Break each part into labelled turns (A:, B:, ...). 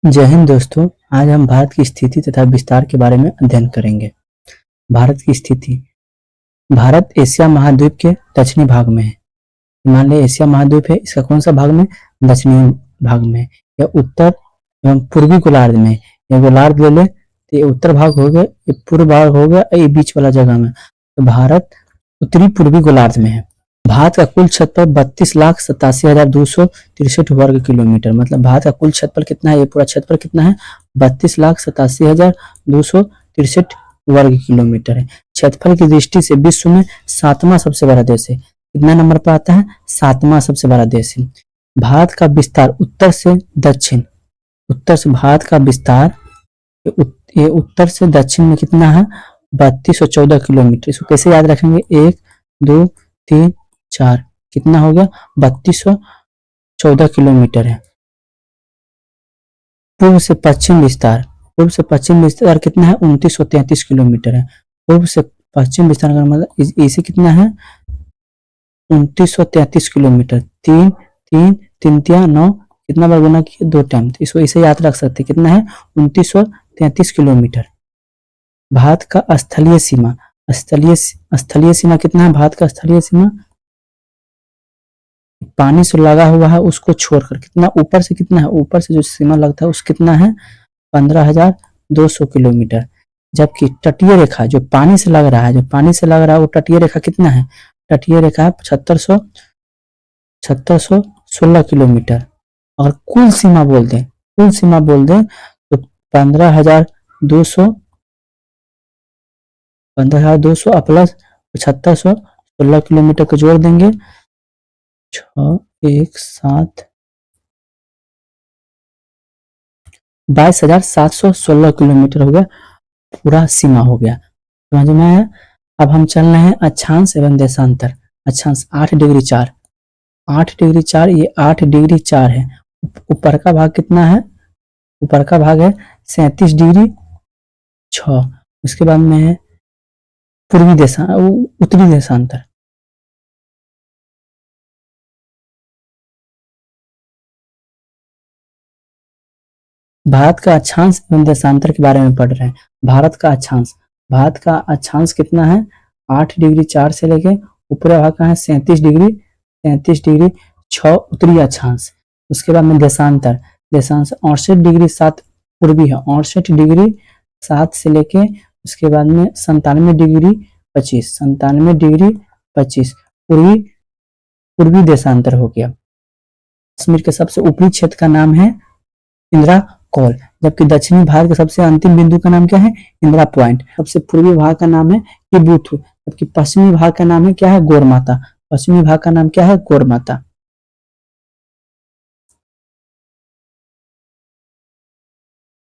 A: जय हिंद दोस्तों। आज हम भारत की स्थिति तथा विस्तार के बारे में अध्ययन करेंगे। भारत की स्थिति। भारत एशिया महाद्वीप के दक्षिणी भाग में है। मान लिया एशिया महाद्वीप है, इसका कौन सा भाग में? दक्षिणी भाग में। यह उत्तर एवं पूर्वी गोलार्ध में। यह गोलार्ध ले ले तो ये उत्तर भाग हो गया, ये पूर्व भाग हो गया, ये बीच वाला जगह में। तो भारत उत्तरी पूर्वी गोलार्ध में है। भारत का कुल क्षेत्रफल 32,87,263 वर्ग किलोमीटर। मतलब भारत का कुल क्षेत्रफल कितना है? ये पूरा क्षेत्रफल कितना है? 32,87,263 वर्ग किलोमीटर है। क्षेत्रफल की दृष्टि से विश्व में 7वां सबसे बड़ा देश है। कितना नंबर पर आता है? 7वां सबसे बड़ा देश है। भारत का विस्तार उत्तर से दक्षिण, उत्तर से भारत का विस्तार ये उत्तर से दक्षिण में कितना है? 3214 किलोमीटर। इसको कैसे याद रखेंगे? 1 2 3 4, कितना हो गया? 3214 किलोमीटर है। पूर्व से पश्चिम विस्तार, पूर्व से पश्चिम विस्तार कितना है? 2933 किलोमीटर है। पूर्व से पश्चिम विस्तार का मतलब इसे कितना है? 2933 किलोमीटर। 3 3 3 3 9, कितना बार गुना किया? 2 टाइम। तो इसको इसे याद रख सकते, कितना है? 2933 किलोमीटर। भारत का स्थलीय सीमा, स्थलीय सीमा कितना है? भारत का स्थलीय सीमा पानी से लगा हुआ है उसको छोड़कर कितना ऊपर से, कितना है? ऊपर से जो सीमा लगता है उस कितना है? 15,200 किलोमीटर। जबकि तटीय रेखा जो पानी से लग रहा है, जो पानी से लग रहा है वो तटीय रेखा कितना है? तटीय रेखा 7616 किलोमीटर। और कुल सीमा बोल दें, कुल सीमा बोल दें तो 15,200 प्लस 7616 किलोमीटर को जोड़ देंगे, 617 22,716 किलोमीटर हो गया, पूरा सीमा हो गया। समझ में आया? अब हम चल रहे हैं अक्षांश एवं देशांतर। अक्षांश 8 डिग्री 4, 8 डिग्री 4, ये 8 डिग्री 4 है। ऊपर का भाग कितना है? ऊपर का भाग है 37 डिग्री 6। उसके बाद में है उत्तरी देशांतर। भारत का अक्षांश एवं देशांतर के बारे में पढ़ रहे हैं। भारत का अक्षांश, भारत का अक्षांश कितना है? 8 डिग्री 4 से लेके ऊपरी भाग का है 37 डिग्री 6 उत्तरी अक्षांश। उसके बाद में देशांतर, देशांश 68 डिग्री 7 पूर्वी है, 68 डिग्री 7 से लेके उसके बाद में 97 डिग्री 25, 97 डिग्री 25 पूर्वी देशांतर हो गया। कश्मीर के सबसे ऊपरी क्षेत्र का नाम है इंदिरा कॉल, जबकि दक्षिणी भाग के सबसे अंतिम बिंदु का नाम क्या है? इंदिरा पॉइंट। सबसे पूर्वी भाग का नाम है किबुथु, जबकि पश्चिमी भाग का नाम है क्या है? गोरमाता। पश्चिमी भाग का नाम क्या है? गोरमाता।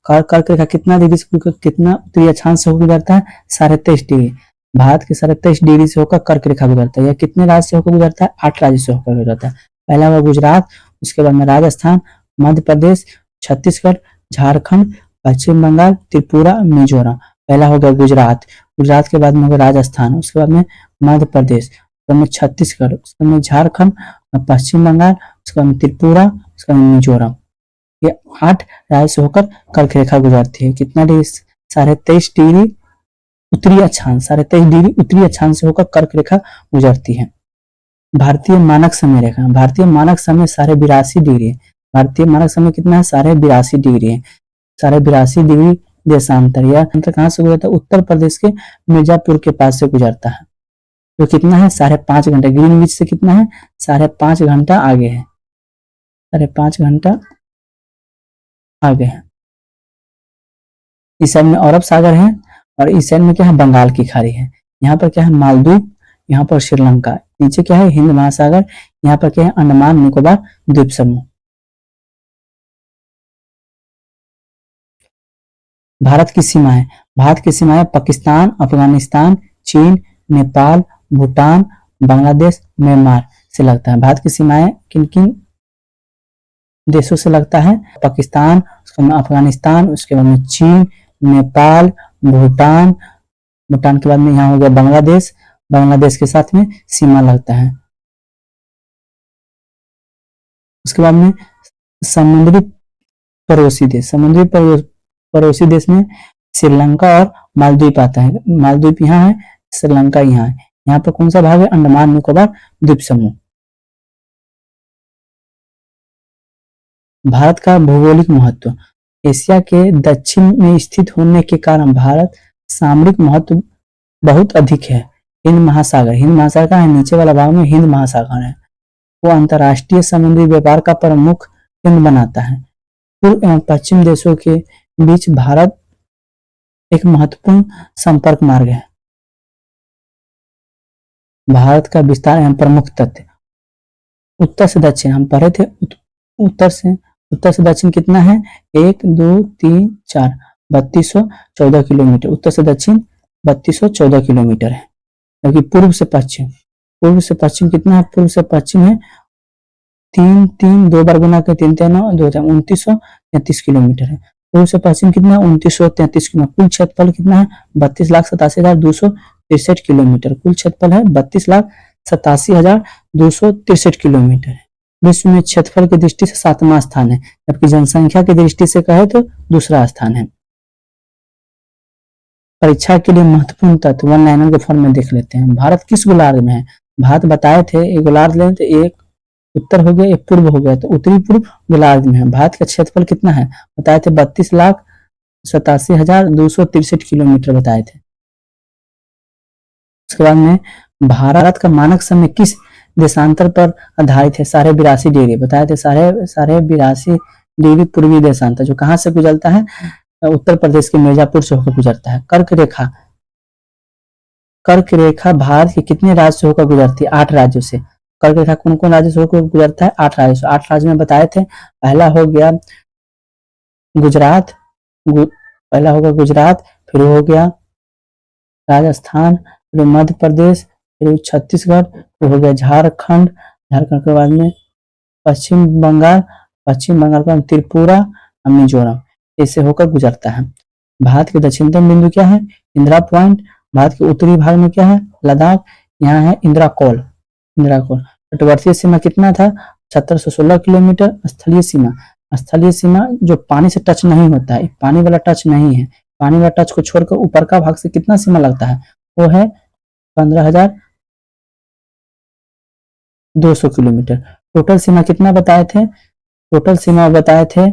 A: कर्क रेखा कितना डिग्री से, कितना उत्तरी अक्षांश से होकर गुजरता है? 23.5 डिग्री। भारत के 23.5 डिग्री से होकर कर्क रेखा गुजरता है। यह कितने राज्य से होकर गुजरता है? 8 राज्य से होकर गुजरता है। पहला हुआ गुजरात, उसके बाद में राजस्थान, मध्य प्रदेश, छत्तीसगढ़, झारखंड, पश्चिम बंगाल, त्रिपुरा, मिजोरम। पहला हो गया गुजरात, गुजरात के बाद में होगा राजस्थान, उसके बाद में मध्य प्रदेश, उसके बाद में छत्तीसगढ़, उसके बाद में झारखंड, पश्चिम बंगाल, उसके बाद में त्रिपुरा, उसके बाद में मिजोरम। ये 8 राज्य से होकर कर्क रेखा गुजरती है। कितना डिग्री? 23.5 डिग्री उत्तरी अक्षांश, 23.5 डिग्री उत्तरी अक्षांश से होकर कर्क रेखा गुजरती है। भारतीय मानक समय रेखा, भारतीय मानक समय 82.5 डिग्री है। भारतीय मानक समय कितना है? 82.5 डिग्री है। 82.5 डिग्री देशांतर, यह अंतर कहां से गुजरता है? उत्तर प्रदेश के मिर्जापुर के पास से गुजरता है। तो कितना है? 5.5 घंटा। ग्रीनविच से कितना है? 5.5 घंटा आगे है, 5.5 घंटा आगे है। इस साइड में अरब सागर है और इस साइड में क्या है? बंगाल की खाड़ी है। यहाँ पर क्या है? मालदीव, यहाँ पर श्रीलंका, नीचे क्या है? हिंद महासागर, यहाँ पर क्या है? अंडमान निकोबार द्वीप समूह। भारत की सीमाएं, भारत की सीमाएं पाकिस्तान, अफगानिस्तान, चीन, नेपाल, भूटान, बांग्लादेश, म्यांमार से लगता है। भारत की सीमाएं किन किन देशों से लगता है? पाकिस्तान, उसके बाद अफगानिस्तान, उसके बाद में चीन, नेपाल, भूटान, भूटान के बाद में यहाँ हो गया बांग्लादेश, बांग्लादेश के साथ में सीमा लगता है। उसके बाद में समुद्री पड़ोसी देश, समुद्री पड़ोसी देश में श्रीलंका और मालदीव आता है। मालदीव यहाँ है, श्रीलंका यहाँ है। यहाँ पर कौन सा भाग है? अंडमान निकोबार द्वीप समूह। भारत का भौगोलिक महत्व, एशिया के दक्षिण में स्थित होने के कारण भारत सामरिक महत्व बहुत अधिक है। हिंद महासागर, हिंद महासागर का है नीचे वाला भाग में हिंद महासागर है, वो अंतर्राष्ट्रीय समुद्री व्यापार का प्रमुख केंद्र बनाता है। पूर्व एवं पश्चिम देशों के बीच भारत एक महत्वपूर्ण संपर्क मार्ग है। भारत का विस्तार एवं प्रमुख तथ्य, उत्तर से दक्षिण हम पढ़े थे, उत्तर से दक्षिण कितना है? 1 2 3 4 3214 किलोमीटर। उत्तर से दक्षिण 3214 किलोमीटर है। जबकि पूर्व से पश्चिम कितना है? पूर्व से पश्चिम है 3 2 बार गुना के 3 3 9 2 2933 किलोमीटर है। पूर्व से पश्चिम कितना है? 2933 किलोमीटर। कुल क्षेत्रफल कितना है? 32,87,263 किलोमीटर। कुल क्षेत्रफल है 32,87,263 किलोमीटर है। विश्व में क्षेत्रफल की दृष्टि से 7वां स्थान है, जबकि जनसंख्या की दृष्टि से कहे तो दूसरा स्थान है। परीक्षा के लिए महत्वपूर्ण तत्व वन लाइनर के फॉर्म में देख लेते हैं। भारत किस गोलार्ध में है? भारत बताए थे, एक गोलार्ध लें तो एक उत्तर हो गया, एक पूर्व हो गया, तो उत्तरी पूर्व गोलार्ध में है। भारत का क्षेत्रफल कितना है? बताए थे 32,87,263 किलोमीटर बताए थे। उसके बाद में भारत का मानक समय किस देशांतर पर आधारित है? 82.5 डिग्री बताए थे। 82.5 डिग्री पूर्वी देशांतर, जो कहां से गुजरता है? उत्तर प्रदेश के मिर्जापुर से होकर गुजरता है। कर्क रेखा भारत के कितने राज्य से होकर गुजरती है? 8 राज्यों से। कर्क रेखा कौन कौन राज्य से होकर गुजरता है? 8 राज्यों से। 8 राज्य में बताए थे, पहला हो गया गुजरात, फिर हो गया राजस्थान, फिर मध्य प्रदेश, फिर छत्तीसगढ़, फिर हो गया झारखंड के बाद में पश्चिम बंगाल के बाद त्रिपुरा, मिजोरम, ऐसे होकर गुजरता है। भारत के दक्षिणतम बिंदु क्या है? इंदिरा पॉइंट। भारत के उत्तरी भाग में क्या है? लद्दाख। यहाँ है इंदिरा कॉल। तटवर्तीय सीमा कितना था? 7616 किलोमीटर। स्थलीय सीमा जो पानी से टच नहीं होता है, पानी वाला टच नहीं है, पानी वाला टच को छोड़कर ऊपर का भाग से कितना सीमा लगता है? वो है 15,200 किलोमीटर। टोटल सीमा कितना बताए थे? टोटल सीमा बताए थे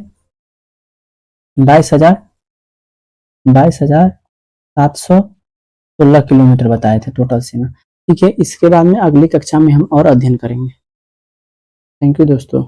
A: 22,716 किलोमीटर बताए थे टोटल सीमा। ठीक है, इसके बाद में अगली कक्षा में हम और अध्ययन करेंगे। थैंक यू दोस्तों।